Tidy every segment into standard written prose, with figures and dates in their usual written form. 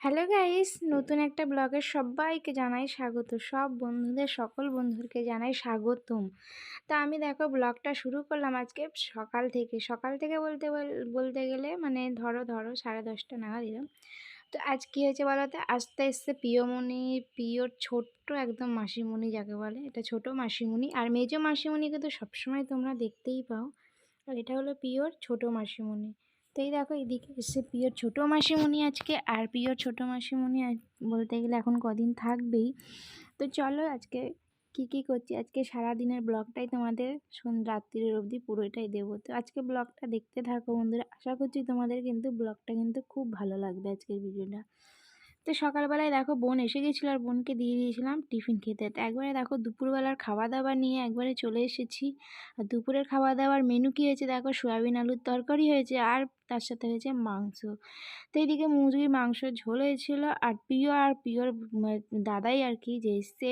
Hello guys, নতুন একটা ব্লগে সবাইকে জানাই স্বাগত। সব বন্ধুদের সকল বন্ধুদেরকে জানাই স্বাগতম। তা আমি দেখো ব্লগটা শুরু করলাম আজকে সকাল থেকে বলতে গেলে মানে ধরো 10:30 নাগাদ দিলাম। তো আজ কী হয়েছে বলো তো, আসতে এসছে পিয়মণি, পিওর ছোট্ট একদম মাসিমণি যাকে বলে, এটা ছোট মাসিমণি। আর মেজো মাসিমণিকে তো সবসময় তোমরা দেখতেই পাও, আর এটা হলো পিওর ছোট মাসিমণি। তো এই দেখো এদিকে এসে পিওর ছোটো মাসিমণি আজকে, আর পিওর ছোটো মাসিমণি বলতে গেলে এখন কদিন থাকবেই। তো চলো আজকে কী করছি, আজকে সারাদিনের ব্লগটাই তোমাদের রাত্রির অবধি পুরোটাই দেবো। তো আজকে ব্লগটা দেখতে থাকো বন্ধুরা, আশা করছি তোমাদের কিন্তু ব্লগটা কিন্তু খুব ভালো লাগবে আজকের ভিডিওটা। তো সকালবেলায় দেখো বোন এসে গেছিলো, আর বোনকে দিয়ে দিয়েছিলাম টিফিন খেতে। তো একবারে দেখো দুপুরবেলার খাওয়া দাওয়া নিয়ে একবারে চলে এসেছি। আর দুপুরের খাওয়া দাওয়ার মেনু কী হয়েছে দেখো, সয়াবিন আলুর তরকারি হয়েছে, আর তার সাথে হয়েছে মাংস। তো এইদিকে মুরগির মাংসের ঝোল হয়েছিল। আর পিওর দাদাই আর কি, যে এসছে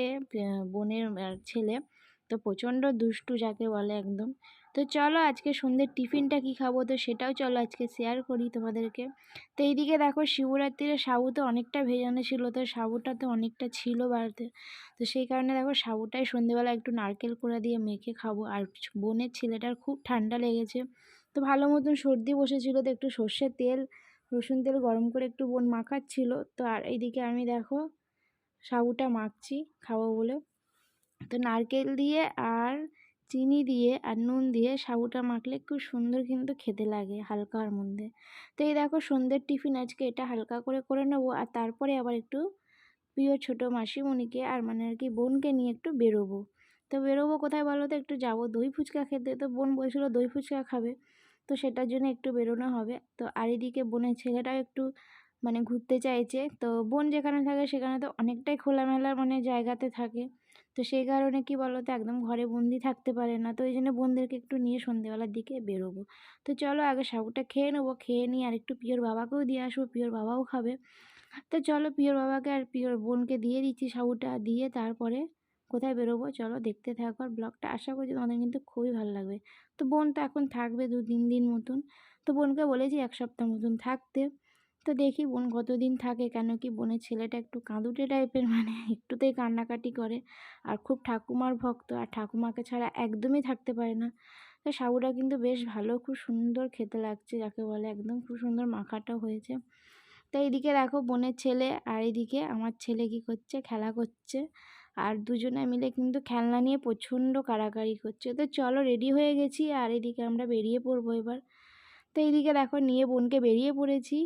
বোনের ছেলে, তো প্রচণ্ড দুষ্টু যাকে বলে একদম। তো চলো আজকে সন্ধ্যের টিফিনটা কী খাবো, তো সেটাও চলো আজকে শেয়ার করি তোমাদেরকে। তো এইদিকে দেখো শিবরাত্রিরে সাবু তো অনেকটা ভেজানো ছিল, তো সাবুটা তো অনেকটা ছিল বাড়িতে। তো সেই কারণে দেখো সাবুটাই সন্ধ্যেবেলা একটু নারকেল কোড়া দিয়ে মেখে খাবো। আর বোনের ছেলেটার খুব ঠান্ডা লেগেছে, তো ভালো মতন সর্দি বসেছিল, তো একটু সর্ষের তেল রসুন তেল গরম করে একটু বোন মাখাচ্ছিল। তো আর এইদিকে আমি দেখো সাবুটা মাখছি খাবো বলে। তো নারকেল দিয়ে আর চিনি দিয়ে আর নুন দিয়ে সাবুটা মাখলে খুব সুন্দর কিন্তু খেতে লাগে হালকার মধ্যে। তো এই দেখো সন্ধ্যের টিফিন আজকে এটা হালকা করে নেবো, আর তারপরে আবার একটু প্রিয় ছোটো মাসিমণিকে আর মানে আর কি বোনকে নিয়ে একটু বেরোবো। তো বেরোবো কোথায় বলো তো, একটু যাবো দই ফুচকা খেতে। তো বোন বলছিল দই ফুচকা খাবে, তো সেটার জন্য একটু বেরোনো হবে। তো আর এদিকে বোনের ছেলেটাও একটু মানে ঘুরতে চাইছে। তো বোন যেখানে থাকে সেখানে তো অনেকটাই খোলামেলা মানে জায়গাতে থাকে, তো সেই কারণে কি বলো তো একদম ঘরে বন্দি থাকতে পারে না। তো ওই জন্য বোনদেরকে একটু নিয়ে সন্ধ্যেবেলার দিকে বেরোবো। তো চলো আগে সাবুটা খেয়ে নেবো, খেয়ে নিয়ে আর একটু পিওর বাবাকেও দিয়ে আসবো, পিওর বাবাও খাবে। তো চলো পিওর বাবাকে আর পিওর বোনকে দিয়ে দিচ্ছি সাবুটা, দিয়ে তারপরে কোথায় বেরোবো চলো দেখতে থাকো। আর ব্লগটা আশা করছি তোমাদের কিন্তু খুবই ভালো লাগবে। তো বোন তো এখন থাকবে 2-3 দিন মতন, তো বোনকে বলেছি 1 সপ্তাহ মতন থাকতে। তো দেখি বোন কতদিন থাকে, কেন কি বোনের ছেলেটা একটু কাঁদুটে টাইপের, মানে একটুতেই কান্নাকাটি করে, আর খুব ঠাকুমার ভক্ত, আর ঠাকুমাকে ছাড়া একদমই থাকতে পারে না। তো সাবুটা কিন্তু বেশ ভালো, খুব সুন্দর খেতে লাগছে যাকে বলে, একদম খুব সুন্দর মাখাটাও হয়েছে। তো এইদিকে দেখো বোনের ছেলে আর এইদিকে আমার ছেলে কী করছে, খেলা করছে। আর দুজনে মিলে কিন্তু খেলনা নিয়ে প্রচণ্ড কাড়াকাড়ি করছে। তো চলো রেডি হয়ে গেছি, আর এদিকে আমরা বেরিয়ে পড়বো এবার। তো এইদিকে দেখো নিয়ে বোনকে বেরিয়ে পড়েছি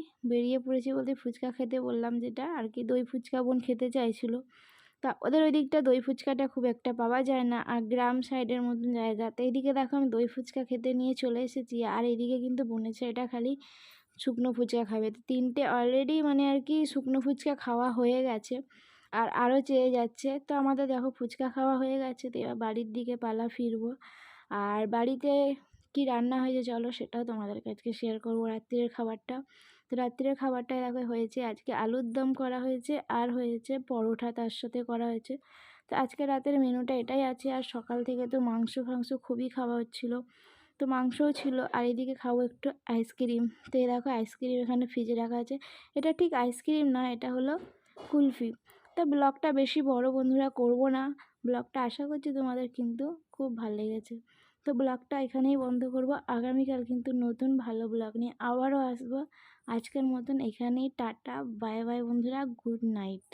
বলতে ফুচকা খেতে বললাম, যেটা আর কি দই ফুচকা বোন খেতে চাইছিল। তা ওদের ওই দিকটা দই ফুচকাটা খুব একটা পাওয়া যায় না, আর গ্রাম সাইডের মতন জায়গা। তো এইদিকে দেখো আমি দই ফুচকা খেতে নিয়ে চলে এসেছি, আর এইদিকে কিন্তু বোনের ছেলেটা খালি শুকনো ফুচকা খাবে। তো 3টে অলরেডি মানে আর কি শুকনো ফুচকা খাওয়া হয়ে গেছে, আর আরও চেয়ে যাচ্ছে। তো আমাদের দেখো ফুচকা খাওয়া হয়ে গেছে, তো এবার বাড়ির দিকে পালা ফিরবো। আর বাড়িতে কি রান্না হয়েছে চলো সেটাও তোমাদের কাছে শেয়ার করবো, রাত্রির খাবারটা। তো রাত্রির খাবারটায় দেখো হয়েছে আজকে আলুর দম করা হয়েছে, আর হয়েছে পরোটা তার সাথে করা হয়েছে। তো আজকে রাতের মেনুটা এটাই আছে। আর সকাল থেকে তো মাংস ফাংস খুবই খাওয়া হচ্ছিলো, তো মাংসও ছিল। আর এদিকে খাবো একটু আইসক্রিম। তো এই দেখো আইসক্রিম এখানে ফ্রিজে রাখা আছে, এটা ঠিক আইসক্রিম না, এটা হলো কুলফি। তো ব্লগটা বেশি বড় বন্ধুরা করব না, ব্লগটা আশা করছি তোমাদের কিন্তু খুব ভালো লেগেছে। তো ব্লগটা এখানেই বন্ধ করব, আগামীকাল কিন্তু নতুন ভালো ব্লগ নিয়ে আবারও আসবো। আজকের মতন এখানেই টাটা, বাই বাই বন্ধুরা, গুড নাইট।